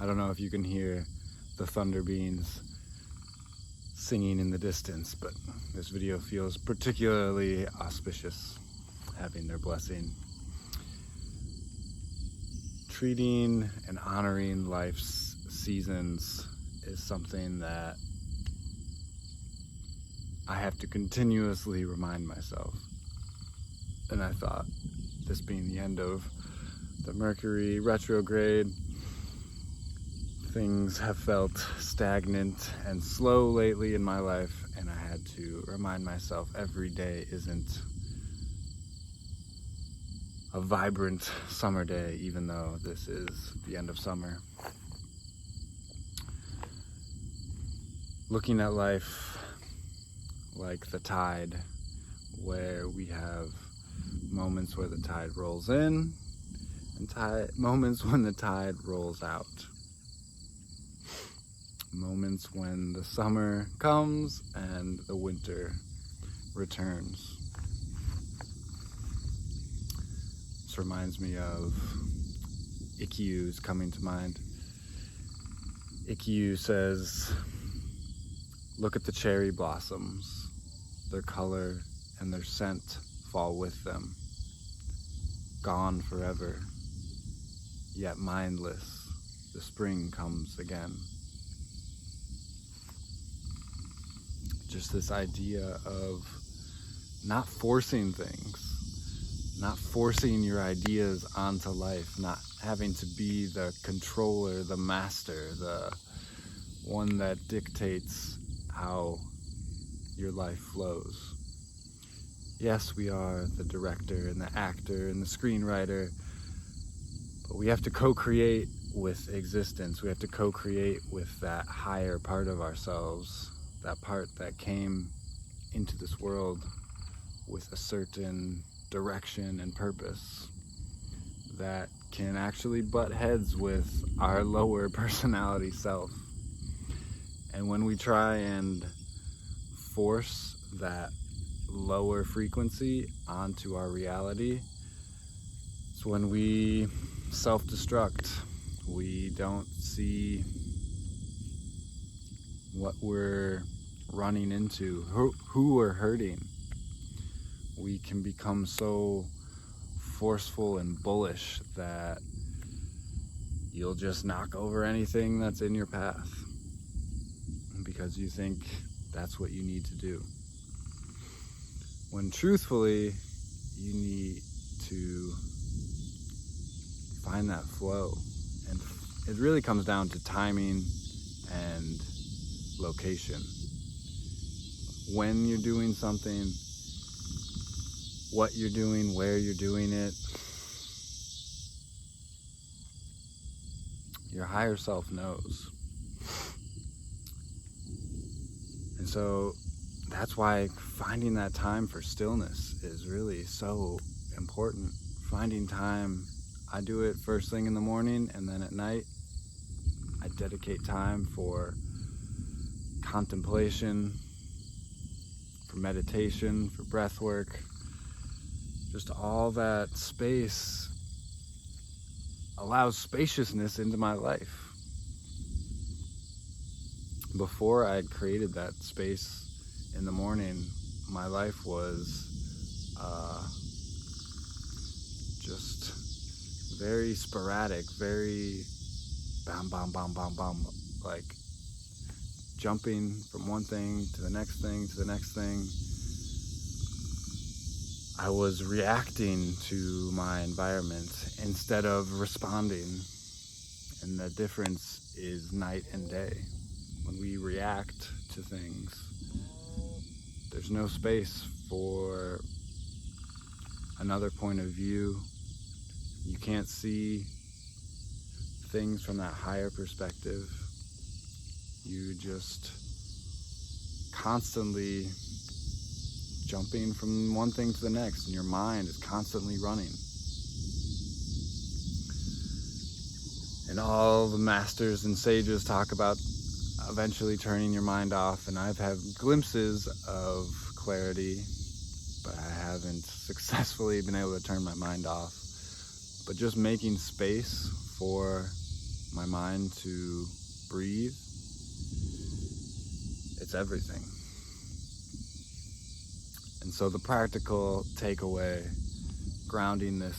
I don't know if you can hear the thunder beans singing in the distance, but this video feels particularly auspicious, having their blessing. Treating and honoring life's seasons is something that I have to continuously remind myself. And I thought, this being the end of the Mercury retrograde, things have felt stagnant and slow lately in my life, and I had to remind myself every day isn't a vibrant summer day, even though this is the end of summer. Looking at life like the tide, where we have moments where the tide rolls in and moments when the tide rolls out. Moments when the summer comes and the winter returns. This reminds me of Ikkiyu's coming to mind. Ikkiyu says, "Look at the cherry blossoms. Their color and their scent fall with them. Gone forever, yet mindless, the spring comes again." Just this idea of not forcing things, not forcing your ideas onto life, not having to be the controller, the master, the one that dictates how your life flows. Yes, we are the director and the actor and the screenwriter, but we have to co-create with existence. We have to co-create with that higher part of ourselves, that part that came into this world with a certain direction and purpose that can actually butt heads with our lower personality self. And when we try and force that lower frequency onto our reality, it's when we self-destruct. We don't see what we're running into, who we're hurting. We can become so forceful and bullish that you'll just knock over anything that's in your path because you think that's what you need to do. When truthfully, you need to find that flow. And it really comes down to timing and location. When you're doing something, what you're doing, where you're doing it. Your higher self knows. And so that's why finding that time for stillness is really so important. Finding time, I do it first thing in the morning, and then at night I dedicate time for contemplation, for meditation, for breath work. Just all that space allows spaciousness into my life. Before I had created that space in the morning, my life was just very sporadic, very bam, bam, bam, bam, bam, like jumping from one thing to the next thing to the next thing. I was reacting to my environment instead of responding. And the difference is night and day. When we react to things, there's no space for another point of view. You can't see things from that higher perspective. You just constantly jumping from one thing to the next, and your mind is constantly running. And all the masters and sages talk about eventually turning your mind off, and I've had glimpses of clarity, but I haven't successfully been able to turn my mind off. But just making space for my mind to breathe, it's everything. And so the practical takeaway, grounding this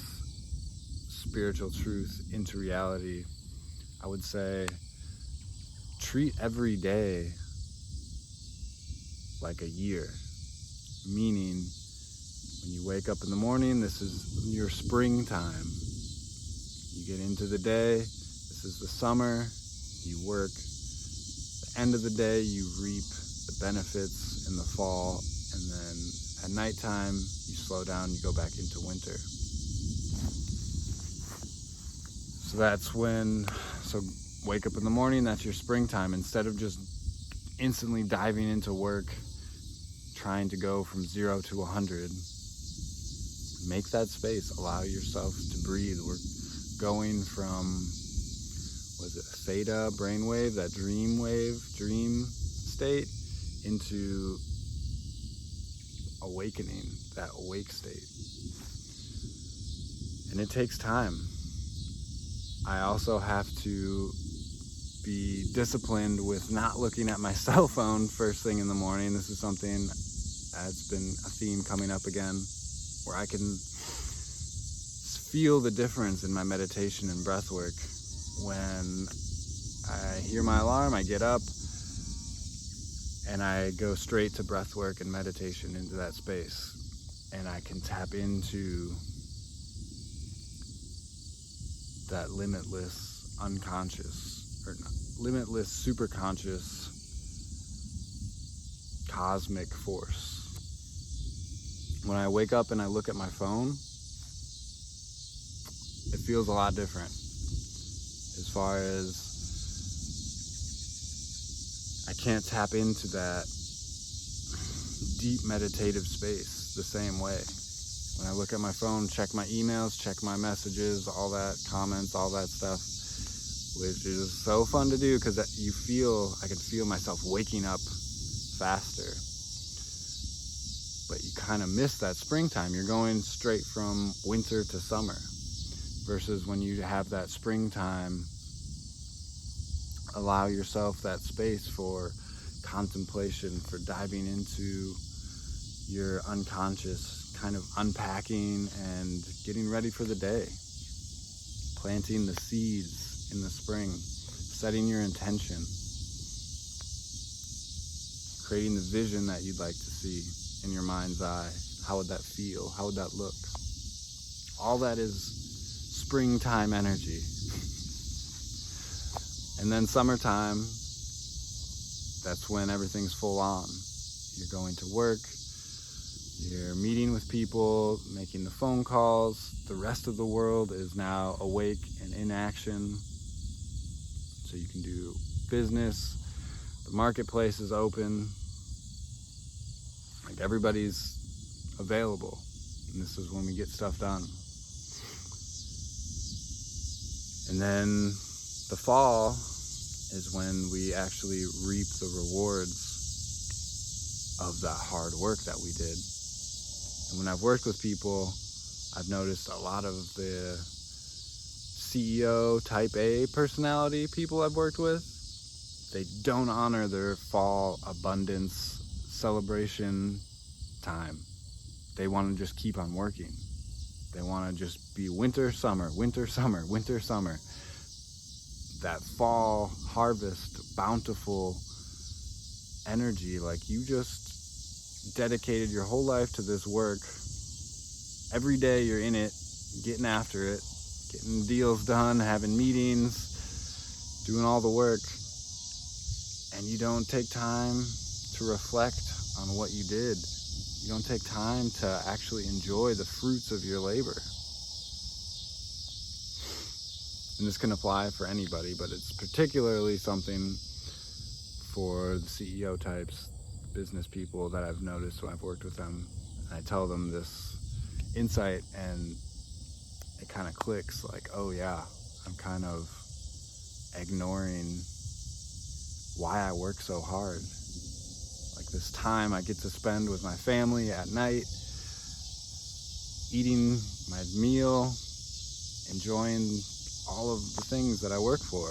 spiritual truth into reality, I would say treat every day like a year. Meaning, when you wake up in the morning, this is your springtime. You get into the day, this is the summer, you work. At the end of the day, you reap the benefits in the fall, and then at nighttime, you slow down, you go back into winter. So wake up in the morning, that's your springtime. Instead of just instantly diving into work, trying to go from 0 to 100, make that space, allow yourself to breathe. We're going from, theta brainwave, that dream state, into awakening, that awake state. And it takes time. I also have to be disciplined with not looking at my cell phone first thing in the morning. This is something that's been a theme coming up again, where I can feel the difference in my meditation and breath work. When I hear my alarm, I get up and I go straight to breath work and meditation into that space. And I can tap into that limitless unconscious, or limitless superconscious cosmic force. When I wake up and I look at my phone, it feels a lot different. As far as I can't tap into that deep meditative space the same way. When I look at my phone, check my emails, check my messages, all that, comments, all that stuff, which is so fun to do because I can feel myself waking up faster. But you kind of miss that springtime. You're going straight from winter to summer. Versus when you have that springtime, allow yourself that space for contemplation, for diving into your unconscious, kind of unpacking and getting ready for the day. Planting the seeds in the spring, setting your intention, creating the vision that you'd like to see in your mind's eye. How would that feel? How would that look? All that is springtime energy. And then summertime, that's when everything's full on. You're going to work, you're meeting with people, making the phone calls. The rest of the world is now awake and in action. So you can do business. The marketplace is open. Like, everybody's available. And this is when we get stuff done. And then the fall is when we actually reap the rewards of that hard work that we did. And when I've worked with people, I've noticed a lot of the CEO type A personality people I've worked with, they don't honor their fall abundance celebration time. They want to just keep on working. They want to just be winter, summer, winter, summer, winter, summer. That fall harvest, bountiful energy, like you just dedicated your whole life to this work. Every day you're in it, getting after it, getting deals done, having meetings, doing all the work, and you don't take time to reflect on what you did. You don't take time to actually enjoy the fruits of your labor. And this can apply for anybody, but it's particularly something for the CEO types, business people that I've noticed when I've worked with them. And I tell them this insight and it kind of clicks, like, oh yeah, I'm kind of ignoring why I work so hard. Like, this time I get to spend with my family at night, eating my meal, enjoying all of the things that I work for.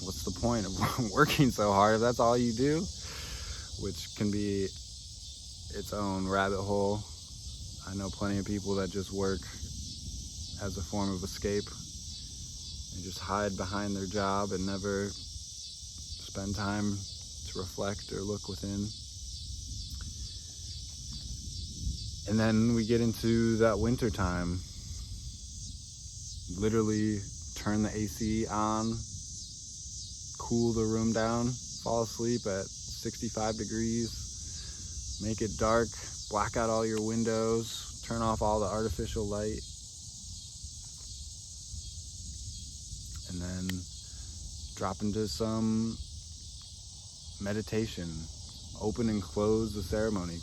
What's the point of working so hard if that's all you do? Which can be its own rabbit hole. I know plenty of people that just work as a form of escape. They just hide behind their job and never spend time to reflect or look within. And then we get into that winter time. Literally turn the AC on, cool the room down, fall asleep at 65 degrees, make it dark, black out all your windows, turn off all the artificial light, and then drop into some meditation. Open and close the ceremony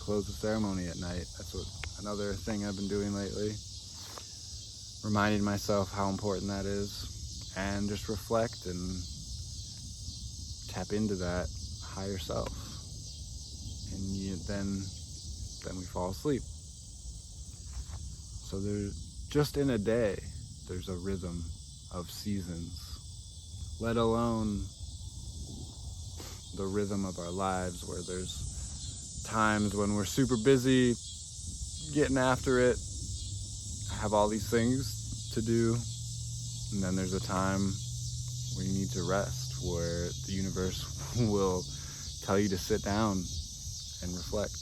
at night. That's another thing I've been doing lately. Reminding myself how important that is, and just reflect and tap into that higher self. And then we fall asleep. So there's just in a day, there's a rhythm of seasons, let alone the rhythm of our lives, where there's times when we're super busy getting after it, have all these things to do, and then there's a time where you need to rest, where the universe will tell you to sit down and reflect.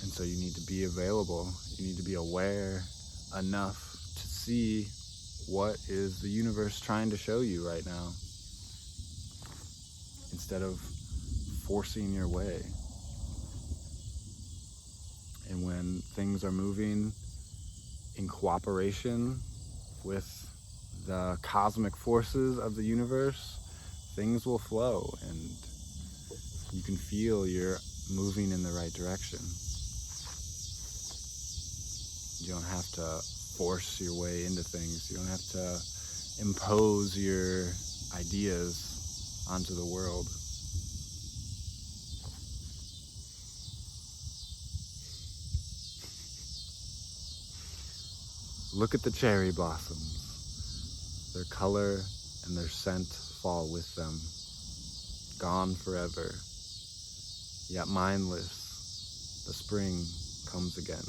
And so you need to be available, you need to be aware enough to see what is the universe trying to show you right now, instead of forcing your way. And when things are moving in cooperation with the cosmic forces of the universe, things will flow and you can feel you're moving in the right direction. You don't have to force your way into things. You don't have to impose your ideas onto the world. Look at the cherry blossoms. Their color and their scent fall with them, gone forever. Yet mindless, the spring comes again.